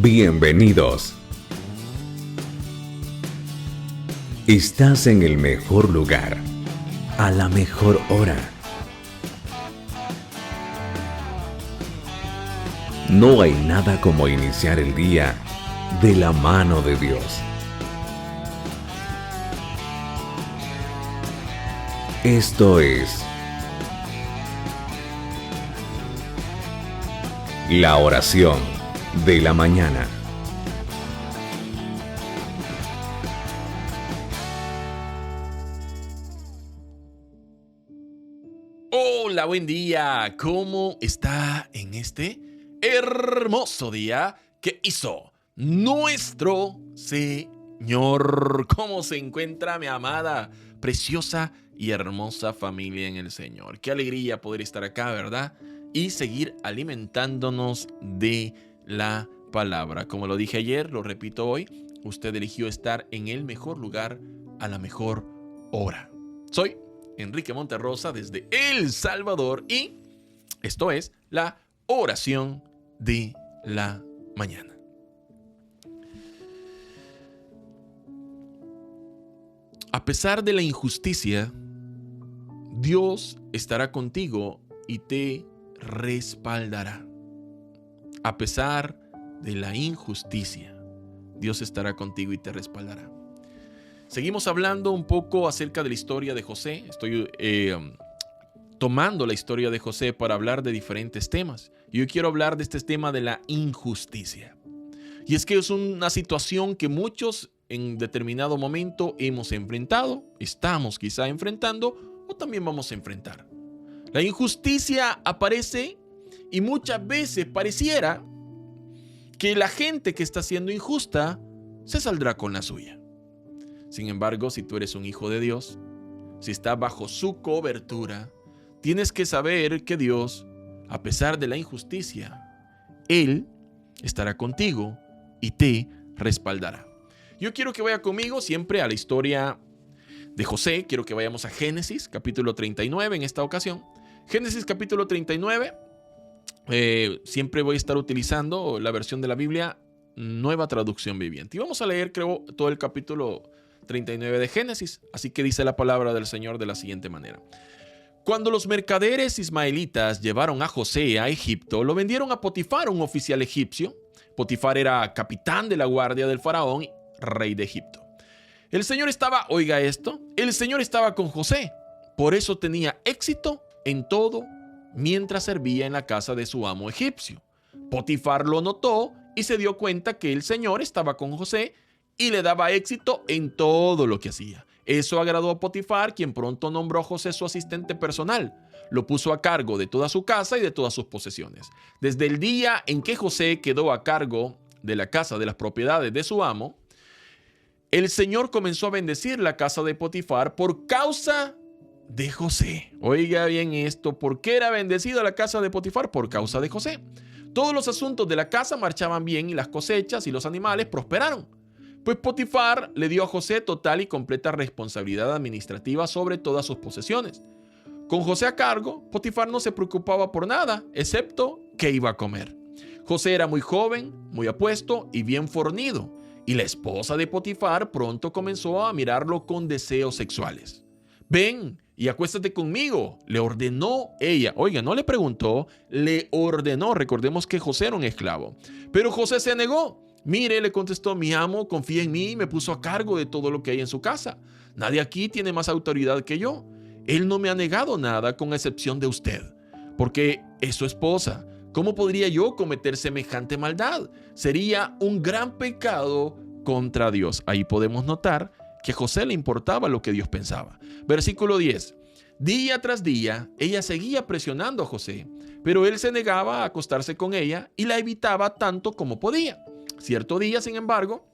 Bienvenidos. Estás en el mejor lugar, a la mejor hora. No hay nada como iniciar el día de la mano de Dios. Esto es la oración de la mañana. Hola, buen día. ¿Cómo está en este hermoso día que hizo nuestro Señor? ¿Cómo se encuentra mi amada, preciosa y hermosa familia en el Señor? Qué alegría poder estar acá, ¿verdad? Y seguir alimentándonos de la palabra. Como lo dije ayer, lo repito hoy, usted eligió estar en el mejor lugar a la mejor hora. Soy Enrique Monterrosa desde El Salvador y esto es la oración de la mañana. A pesar de la injusticia, Dios estará contigo y te respaldará. A pesar de la injusticia, Dios estará contigo y te respaldará. Seguimos hablando un poco acerca de la historia de José. Estoy tomando la historia de José para hablar de diferentes temas. Y hoy quiero hablar de este tema de la injusticia. Y es que es una situación que muchos en determinado momento hemos enfrentado, estamos quizá enfrentando o también vamos a enfrentar. La injusticia aparece y muchas veces pareciera que la gente que está siendo injusta se saldrá con la suya. Sin embargo, si tú eres un hijo de Dios, si estás bajo su cobertura, tienes que saber que Dios, a pesar de la injusticia, Él estará contigo y te respaldará. Yo quiero que vaya conmigo siempre a la historia de José. Quiero que vayamos a Génesis, capítulo 39 en esta ocasión. Génesis, capítulo 39. Siempre voy a estar utilizando la versión de la Biblia, Nueva Traducción Viviente. Y vamos a leer, creo, todo el capítulo 39 de Génesis. Así que dice la palabra del Señor de la siguiente manera. Cuando los mercaderes ismaelitas llevaron a José a Egipto, lo vendieron a Potifar, un oficial egipcio. Potifar era capitán de la guardia del faraón, rey de Egipto. El Señor estaba, oiga esto, el Señor estaba con José. Por eso tenía éxito en todo mientras servía en la casa de su amo egipcio. Potifar lo notó y se dio cuenta que el Señor estaba con José y le daba éxito en todo lo que hacía. Eso agradó a Potifar, quien pronto nombró a José su asistente personal. Lo puso a cargo de toda su casa y de todas sus posesiones. Desde el día en que José quedó a cargo de la casa, de las propiedades de su amo, el Señor comenzó a bendecir la casa de Potifar por causa de José. Oiga bien esto, ¿por qué era bendecida la casa de Potifar? Por causa de José. Todos los asuntos de la casa marchaban bien y las cosechas y los animales prosperaron. Pues Potifar le dio a José total y completa responsabilidad administrativa sobre todas sus posesiones. Con José a cargo, Potifar no se preocupaba por nada, excepto qué iba a comer. José era muy joven, muy apuesto y bien fornido, y la esposa de Potifar pronto comenzó a mirarlo con deseos sexuales. Ven y acuéstate conmigo, le ordenó ella. Oiga, no le preguntó, le ordenó. Recordemos que José era un esclavo. Pero José se negó. Mire, le contestó, mi amo confía en mí y me puso a cargo de todo lo que hay en su casa. Nadie aquí tiene más autoridad que yo. Él no me ha negado nada con excepción de usted, porque es su esposa. ¿Cómo podría yo cometer semejante maldad? Sería un gran pecado contra Dios. Ahí podemos notar que a José le importaba lo que Dios pensaba. Versículo 10. Día tras día, ella seguía presionando a José, pero él se negaba a acostarse con ella y la evitaba tanto como podía. Cierto día, sin embargo,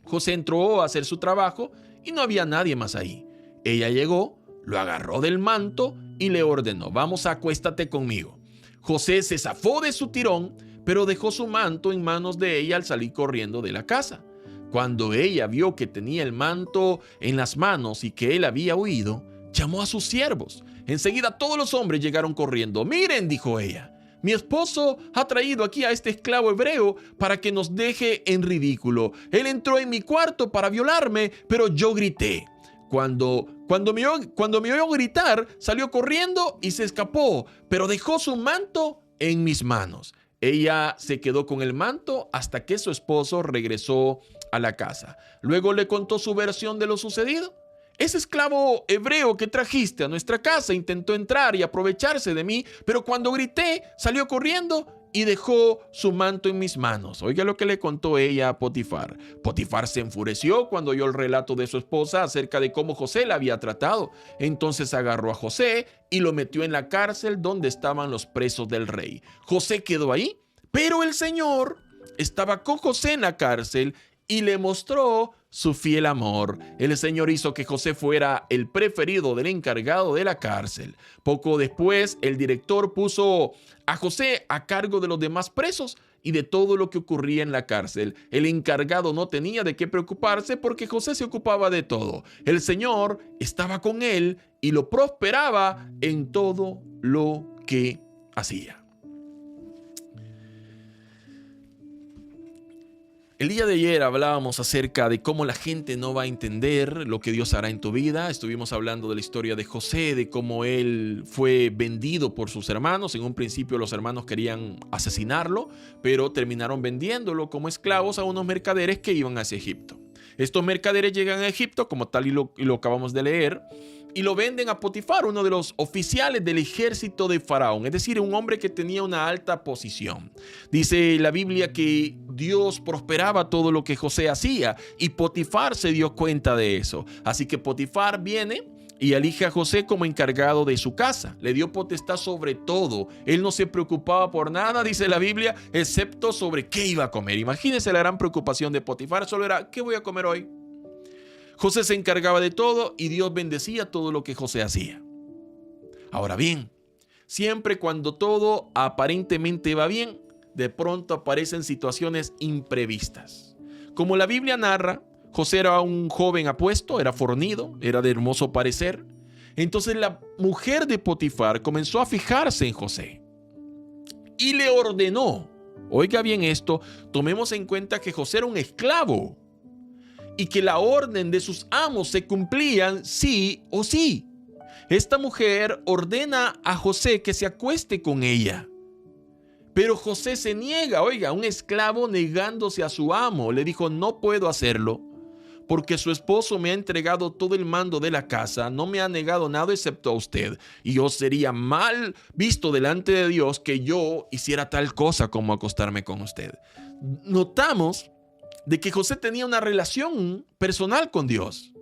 José entró a hacer su trabajo y no había nadie más ahí. Ella llegó, lo agarró del manto y le ordenó, vamos, acuéstate conmigo. José se zafó de su tirón, pero dejó su manto en manos de ella al salir corriendo de la casa. Cuando ella vio que tenía el manto en las manos y que él había huido, llamó a sus siervos. Enseguida todos los hombres llegaron corriendo. Miren, dijo ella, Mi esposo ha traído aquí a este esclavo hebreo para que nos deje en ridículo. Él entró en mi cuarto para violarme, pero yo grité. Cuando me oyó gritar, salió corriendo y se escapó, pero dejó su manto en mis manos. Ella se quedó con el manto hasta que su esposo regresó a la casa. Luego le contó su versión de lo sucedido. Ese esclavo hebreo que trajiste a nuestra casa intentó entrar y aprovecharse de mí, pero cuando grité, salió corriendo y dejó su manto en mis manos. Oiga lo que le contó ella a Potifar. Potifar se enfureció cuando oyó el relato de su esposa acerca de cómo José la había tratado. Entonces agarró a José y lo metió en la cárcel donde estaban los presos del rey. José quedó ahí, pero el Señor estaba con José en la cárcel y le mostró su fiel amor. El Señor hizo que José fuera el preferido del encargado de la cárcel. Poco después, el director puso a José a cargo de los demás presos y de todo lo que ocurría en la cárcel. El encargado no tenía de qué preocuparse porque José se ocupaba de todo. El Señor estaba con él y lo prosperaba en todo lo que hacía. El día de ayer hablábamos acerca de cómo la gente no va a entender lo que Dios hará en tu vida. Estuvimos hablando de la historia de José, de cómo él fue vendido por sus hermanos. En un principio los hermanos querían asesinarlo, pero terminaron vendiéndolo como esclavos a unos mercaderes que iban hacia Egipto. Estos mercaderes llegan a Egipto, como tal y lo acabamos de leer, y lo venden a Potifar, uno de los oficiales del ejército de Faraón, es decir, un hombre que tenía una alta posición. Dice la Biblia que Dios prosperaba todo lo que José hacía y Potifar se dio cuenta de eso. Así que Potifar viene y elige a José como encargado de su casa. Le dio potestad sobre todo. Él no se preocupaba por nada, dice la Biblia, excepto sobre qué iba a comer. Imagínense la gran preocupación de Potifar, solo era, ¿qué voy a comer hoy? José se encargaba de todo y Dios bendecía todo lo que José hacía. Ahora bien, siempre cuando todo aparentemente va bien, de pronto aparecen situaciones imprevistas. Como la Biblia narra, José era un joven apuesto, era fornido, era de hermoso parecer. Entonces la mujer de Potifar comenzó a fijarse en José y le ordenó, oiga bien esto, tomemos en cuenta que José era un esclavo y que la orden de sus amos se cumplían sí o sí. Esta mujer ordena a José que se acueste con ella. Pero José se niega, oiga, un esclavo negándose a su amo. Le dijo, no puedo hacerlo porque su esposo me ha entregado todo el mando de la casa, no me ha negado nada excepto a usted. Y yo sería mal visto delante de Dios que yo hiciera tal cosa como acostarme con usted. Notamos de que José tenía una relación personal con Dios,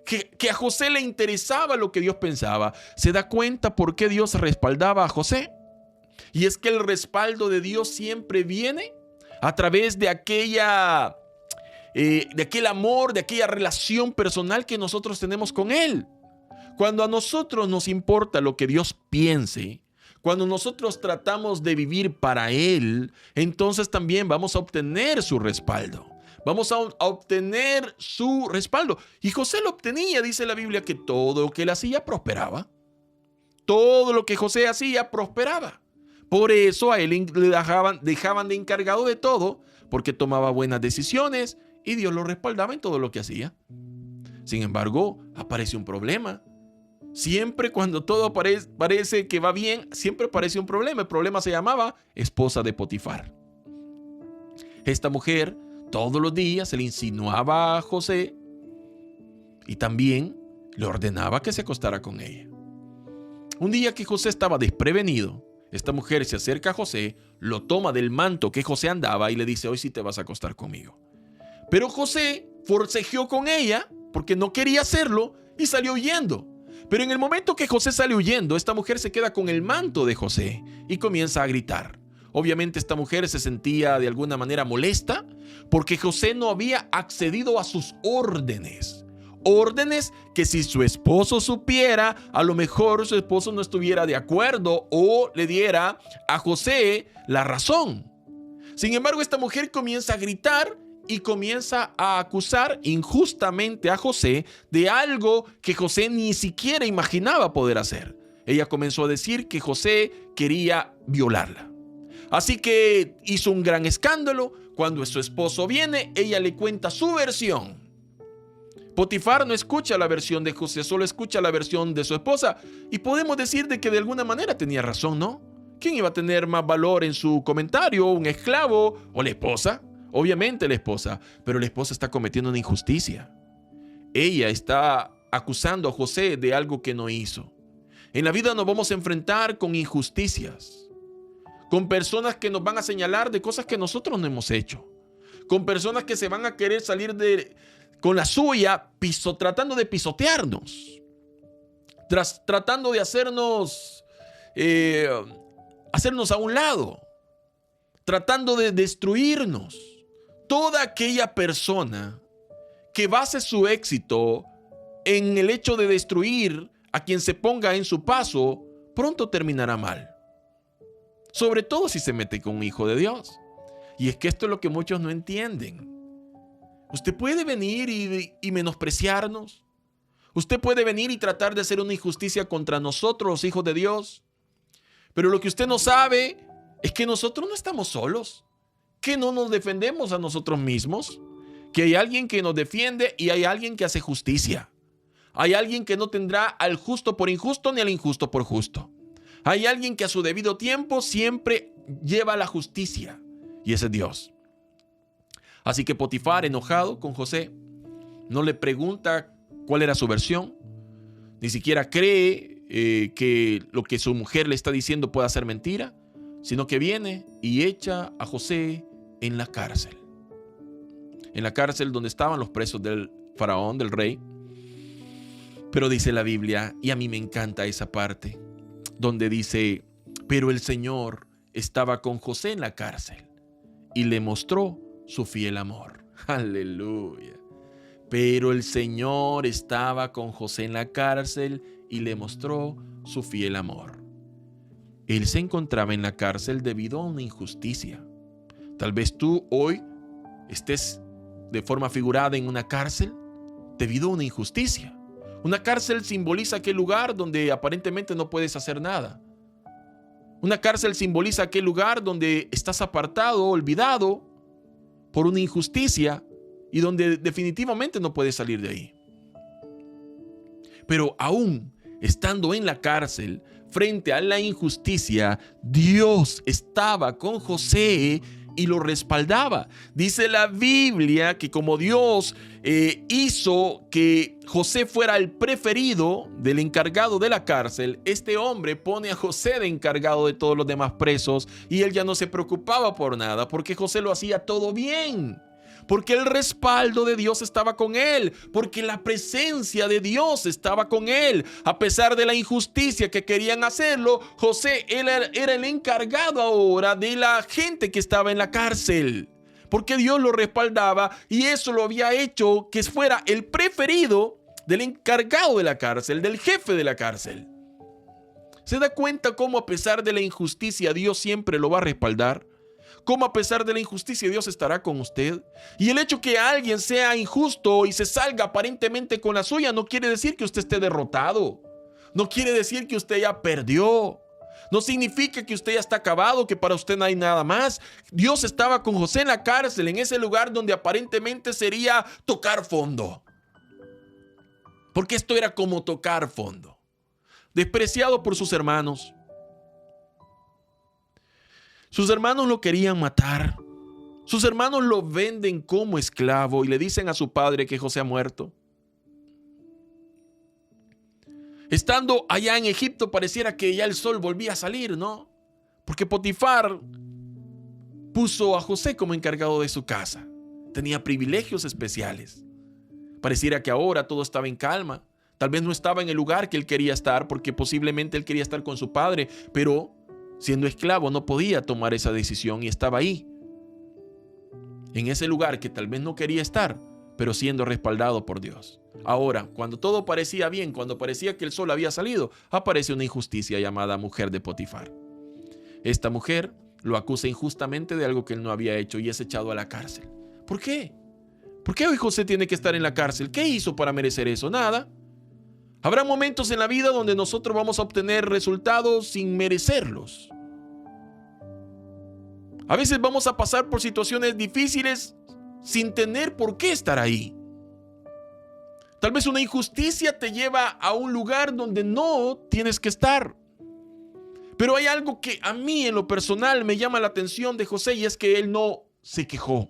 que a José le interesaba lo que Dios pensaba. ¿Se da cuenta por qué Dios respaldaba a José? Y es que el respaldo de Dios siempre viene a través de aquel amor, de aquella relación personal que nosotros tenemos con Él. Cuando a nosotros nos importa lo que Dios piense, cuando nosotros tratamos de vivir para Él, entonces también vamos a obtener su respaldo. Vamos a obtener su respaldo. Y José lo obtenía, dice la Biblia, que todo lo que él hacía prosperaba. Todo lo que José hacía prosperaba. Por eso a él le dejaban de encargado de todo, porque tomaba buenas decisiones y Dios lo respaldaba en todo lo que hacía. Sin embargo, aparece un problema. Siempre cuando todo parece que va bien, siempre aparece un problema. El problema se llamaba esposa de Potifar. Esta mujer todos los días se le insinuaba a José y también le ordenaba que se acostara con ella. Un día que José estaba desprevenido, esta mujer se acerca a José, lo toma del manto que José andaba y le dice, hoy sí te vas a acostar conmigo. Pero José forcejeó con ella porque no quería hacerlo y salió huyendo. Pero en el momento que José sale huyendo, esta mujer se queda con el manto de José y comienza a gritar. Obviamente esta mujer se sentía de alguna manera molesta porque José no había accedido a sus órdenes. Órdenes que si su esposo supiera, a lo mejor su esposo no estuviera de acuerdo o le diera a José la razón. Sin embargo, esta mujer comienza a gritar y comienza a acusar injustamente a José de algo que José ni siquiera imaginaba poder hacer. Ella comenzó a decir que José quería violarla. Así que hizo un gran escándalo. Cuando su esposo viene, ella le cuenta su versión. Potifar no escucha la versión de José, solo escucha la versión de su esposa. Y podemos decir de que de alguna manera tenía razón, ¿no? ¿Quién iba a tener más valor en su comentario? ¿Un esclavo o la esposa? Obviamente la esposa, pero la esposa está cometiendo una injusticia. Ella está acusando a José de algo que no hizo. En la vida nos vamos a enfrentar con injusticias, con personas que nos van a señalar de cosas que nosotros no hemos hecho, con personas que se van a querer salir con la suya, tratando de pisotearnos, tratando de hacernos a un lado, tratando de destruirnos. Toda aquella persona que base su éxito en el hecho de destruir a quien se ponga en su paso, pronto terminará mal. Sobre todo si se mete con un hijo de Dios. Y es que esto es lo que muchos no entienden. Usted puede venir y menospreciarnos. Usted puede venir y tratar de hacer una injusticia contra nosotros, los hijos de Dios. Pero lo que usted no sabe es que nosotros no estamos solos. Que no nos defendemos a nosotros mismos. Que hay alguien que nos defiende y hay alguien que hace justicia. Hay alguien que no tendrá al justo por injusto ni al injusto por justo. Hay alguien que a su debido tiempo siempre lleva la justicia. Y ese es Dios. Así que Potifar, enojado con José, no le pregunta cuál era su versión. Ni siquiera cree que lo que su mujer le está diciendo pueda ser mentira, sino que viene y echa a José en la cárcel. En la cárcel donde estaban los presos del faraón, del rey. Pero dice la Biblia, y a mí me encanta esa parte, donde dice, pero el Señor estaba con José en la cárcel y le mostró su fiel amor. Aleluya. Pero el Señor estaba con José en la cárcel y le mostró su fiel amor. Él se encontraba en la cárcel debido a una injusticia. Tal vez tú hoy estés de forma figurada en una cárcel debido a una injusticia. Una cárcel simboliza aquel lugar donde aparentemente no puedes hacer nada. Una cárcel simboliza aquel lugar donde estás apartado, olvidado por una injusticia y donde definitivamente no puedes salir de ahí. Pero aún estando en la cárcel, frente a la injusticia, Dios estaba con José y lo respaldaba. Dice la Biblia que como Dios hizo que José fuera el preferido del encargado de la cárcel, este hombre pone a José de encargado de todos los demás presos y él ya no se preocupaba por nada porque José lo hacía todo bien. Porque el respaldo de Dios estaba con él, porque la presencia de Dios estaba con él. A pesar de la injusticia que querían hacerlo, José era el encargado ahora de la gente que estaba en la cárcel. Porque Dios lo respaldaba y eso lo había hecho que fuera el preferido del encargado de la cárcel, del jefe de la cárcel. ¿Se da cuenta cómo a pesar de la injusticia Dios siempre lo va a respaldar? Cómo a pesar de la injusticia Dios estará con usted. Y el hecho que alguien sea injusto y se salga aparentemente con la suya no quiere decir que usted esté derrotado. No quiere decir que usted ya perdió. No significa que usted ya está acabado, que para usted no hay nada más. Dios estaba con José en la cárcel, en ese lugar donde aparentemente sería tocar fondo. Porque esto era como tocar fondo. Despreciado por sus hermanos. Sus hermanos lo querían matar. Sus hermanos lo venden como esclavo y le dicen a su padre que José ha muerto. Estando allá en Egipto pareciera que ya el sol volvía a salir, ¿no? Porque Potifar puso a José como encargado de su casa. Tenía privilegios especiales. Pareciera que ahora todo estaba en calma. Tal vez no estaba en el lugar que él quería estar porque posiblemente él quería estar con su padre, pero siendo esclavo no podía tomar esa decisión y estaba ahí, en ese lugar que tal vez no quería estar, pero siendo respaldado por Dios. Ahora, cuando todo parecía bien, cuando parecía que el sol había salido, aparece una injusticia llamada mujer de Potifar. Esta mujer lo acusa injustamente de algo que él no había hecho y es echado a la cárcel. ¿Por qué? ¿Por qué hoy José tiene que estar en la cárcel? ¿Qué hizo para merecer eso? Nada. Habrá momentos en la vida donde nosotros vamos a obtener resultados sin merecerlos. A veces vamos a pasar por situaciones difíciles sin tener por qué estar ahí. Tal vez una injusticia te lleva a un lugar donde no tienes que estar. Pero hay algo que a mí en lo personal me llama la atención de José, y es que él no se quejó.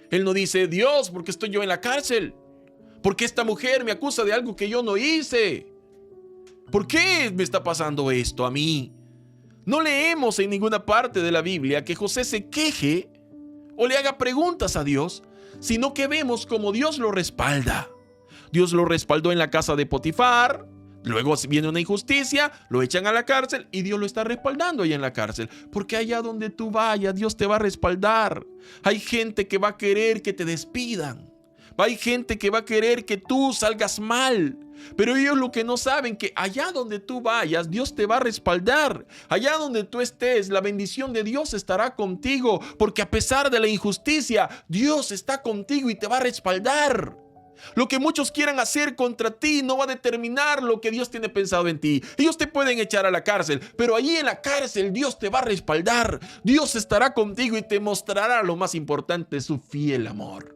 Él no dice: Dios, ¿por qué estoy yo en la cárcel? ¿Por qué esta mujer me acusa de algo que yo no hice? ¿Por qué me está pasando esto a mí? No leemos en ninguna parte de la Biblia que José se queje o le haga preguntas a Dios, sino que vemos como Dios lo respalda. Dios lo respaldó en la casa de Potifar. Luego viene una injusticia, lo echan a la cárcel y Dios lo está respaldando ahí en la cárcel. Porque allá donde tú vayas, Dios te va a respaldar. Hay gente que va a querer que te despidan. Hay gente que va a querer que tú salgas mal. Pero ellos lo que no saben, que allá donde tú vayas, Dios te va a respaldar. Allá donde tú estés, la bendición de Dios estará contigo. Porque a pesar de la injusticia, Dios está contigo y te va a respaldar. Lo que muchos quieran hacer contra ti no va a determinar lo que Dios tiene pensado en ti. Ellos te pueden echar a la cárcel, pero allí en la cárcel Dios te va a respaldar. Dios estará contigo y te mostrará lo más importante, su fiel amor.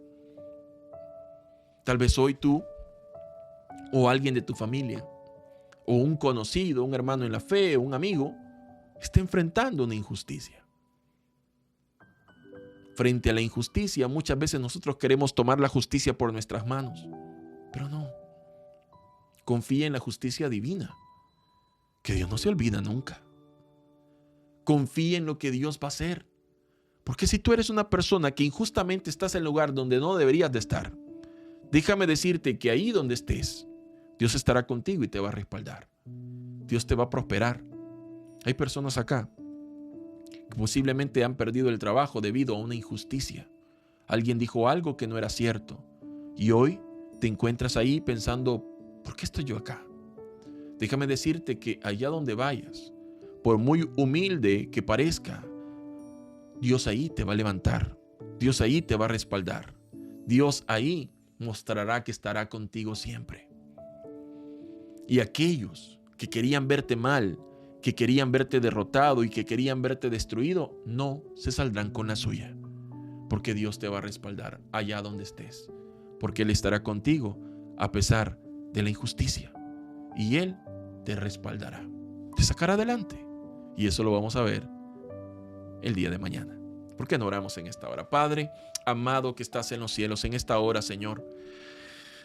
Tal vez hoy tú o alguien de tu familia o un conocido, un hermano en la fe o un amigo esté enfrentando una injusticia. Frente a la injusticia, muchas veces nosotros queremos tomar la justicia por nuestras manos, pero no. Confía en la justicia divina, que Dios no se olvida nunca. Confía en lo que Dios va a hacer, porque si tú eres una persona que injustamente estás en el lugar donde no deberías de estar, déjame decirte que ahí donde estés, Dios estará contigo y te va a respaldar. Dios te va a prosperar. Hay personas acá que posiblemente han perdido el trabajo debido a una injusticia. Alguien dijo algo que no era cierto y hoy te encuentras ahí pensando: ¿por qué estoy yo acá? Déjame decirte que allá donde vayas, por muy humilde que parezca, Dios ahí te va a levantar. Dios ahí te va a respaldar. Dios ahí mostrará que estará contigo siempre. Y aquellos que querían verte mal, que querían verte derrotado y que querían verte destruido, no se saldrán con la suya. Porque Dios te va a respaldar allá donde estés. Porque Él estará contigo a pesar de la injusticia. Y Él te respaldará. Te sacará adelante. Y eso lo vamos a ver el día de mañana. ¿Por qué no oramos en esta hora? Padre amado que estás en los cielos, en esta hora, Señor,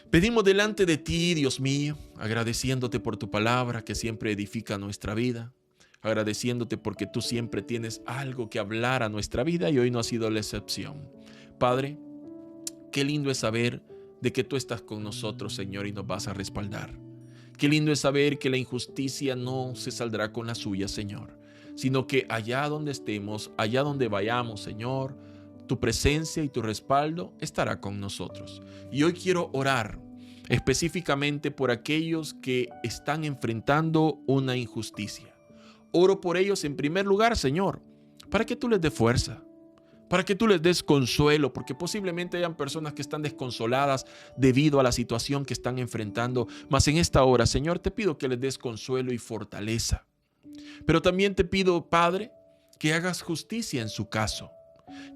pedimos delante de ti, Dios mío, agradeciéndote por tu palabra que siempre edifica nuestra vida, agradeciéndote porque tú siempre tienes algo que hablar a nuestra vida y hoy no ha sido la excepción. Padre, qué lindo es saber de que tú estás con nosotros, Señor, y nos vas a respaldar. Qué lindo es saber que la injusticia no se saldrá con la suya, Señor, sino que allá donde estemos, allá donde vayamos, Señor, tu presencia y tu respaldo estará con nosotros. Y hoy quiero orar específicamente por aquellos que están enfrentando una injusticia. Oro por ellos en primer lugar, Señor, para que tú les des fuerza, para que tú les des consuelo, porque posiblemente hayan personas que están desconsoladas debido a la situación que están enfrentando. Mas en esta hora, Señor, te pido que les des consuelo y fortaleza. Pero también te pido, Padre, que hagas justicia en su caso.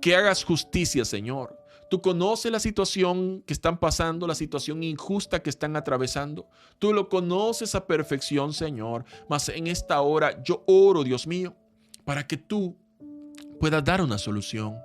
Que hagas justicia, Señor. Tú conoces la situación que están pasando, la situación injusta que están atravesando. Tú lo conoces a perfección, Señor. Mas en esta hora yo oro, Dios mío, para que tú puedas dar una solución,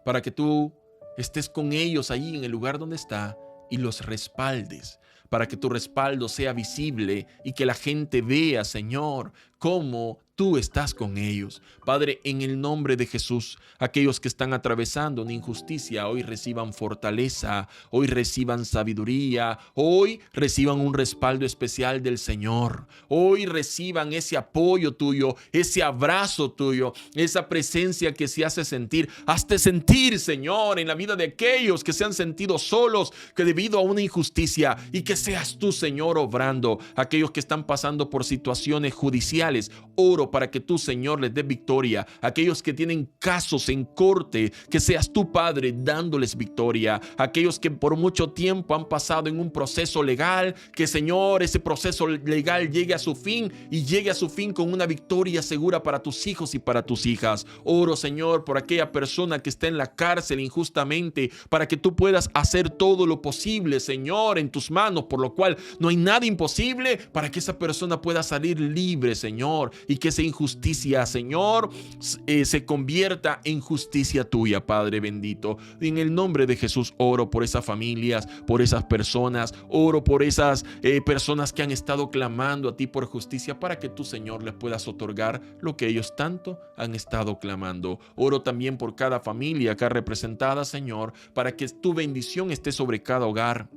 para que tú estés con ellos allí en el lugar donde está y los respaldes, para que tu respaldo sea visible y que la gente vea, Señor, cómo tú estás con ellos. Padre, en el nombre de Jesús, aquellos que están atravesando una injusticia, hoy reciban fortaleza, hoy reciban sabiduría, hoy reciban un respaldo especial del Señor, hoy reciban ese apoyo tuyo, ese abrazo tuyo, esa presencia que se hace sentir, hazte sentir, Señor, en la vida de aquellos que se han sentido solos, que debido a una injusticia, y que seas tú, Señor, obrando. Aquellos que están pasando por situaciones judiciales, oro para que tú, Señor, les des victoria. Aquellos que tienen casos en corte, que seas tú, Padre, dándoles victoria. Aquellos que por mucho tiempo han pasado en un proceso legal, que, Señor, ese proceso legal llegue a su fin y llegue a su fin con una victoria segura para tus hijos y para tus hijas. Oro, Señor, por aquella persona que está en la cárcel injustamente, para que tú puedas hacer todo lo posible, Señor, en tus manos, por lo cual no hay nada imposible, para que esa persona pueda salir libre, Señor, y que esa injusticia, Señor, se convierta en justicia tuya, Padre bendito. En el nombre de Jesús oro por esas familias, por esas personas, oro por esas personas que han estado clamando a ti por justicia, para que tú, Señor, les puedas otorgar lo que ellos tanto han estado clamando. Oro también por cada familia acá representada, Señor, para que tu bendición esté sobre cada hogar,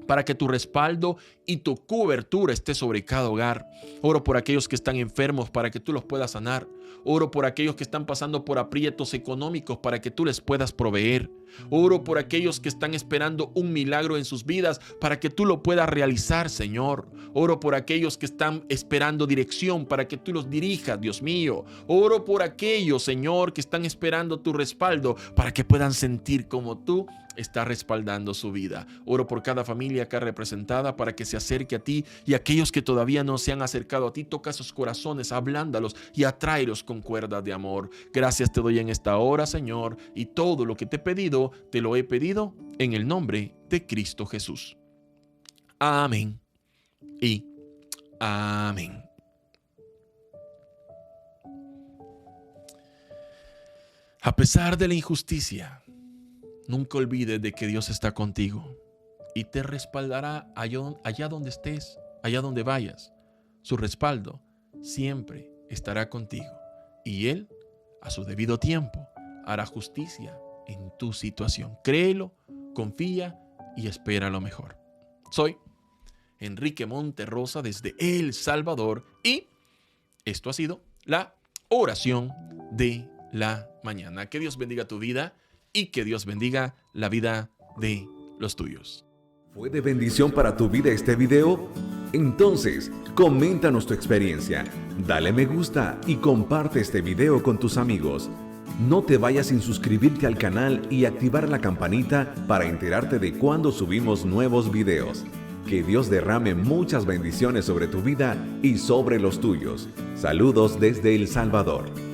para que tu respaldo y tu cobertura esté sobre cada hogar. Oro por aquellos que están enfermos, para que tú los puedas sanar. Oro por aquellos que están pasando por aprietos económicos, para que tú les puedas proveer. Oro por aquellos que están esperando un milagro en sus vidas, para que tú lo puedas realizar, Señor. Oro por aquellos que están esperando dirección, para que tú los dirijas, Dios mío. Oro por aquellos, Señor, que están esperando tu respaldo, para que puedan sentir como tú estás respaldando su vida. Oro por cada familia acá representada, para que se acerque a ti, y aquellos que todavía no se han acercado a ti, toca sus corazones, ablándalos y atráelos con cuerdas de amor. Gracias te doy en esta hora, Señor, y todo lo que te he pedido, te lo he pedido en el nombre de Cristo Jesús. Amén y amén. A pesar de la injusticia, nunca olvides de que Dios está contigo y te respaldará allá donde estés, allá donde vayas. Su respaldo siempre estará contigo, y Él, a su debido tiempo, hará justicia en tu situación. Créelo, confía y espera lo mejor. Soy Enrique Monterrosa desde El Salvador, y esto ha sido la oración de la mañana. Que Dios bendiga tu vida y que Dios bendiga la vida de los tuyos. ¿Fue de bendición para tu vida este video? Entonces, coméntanos tu experiencia, dale me gusta y comparte este video con tus amigos. No te vayas sin suscribirte al canal y activar la campanita para enterarte de cuando subimos nuevos videos. Que Dios derrame muchas bendiciones sobre tu vida y sobre los tuyos. Saludos desde El Salvador.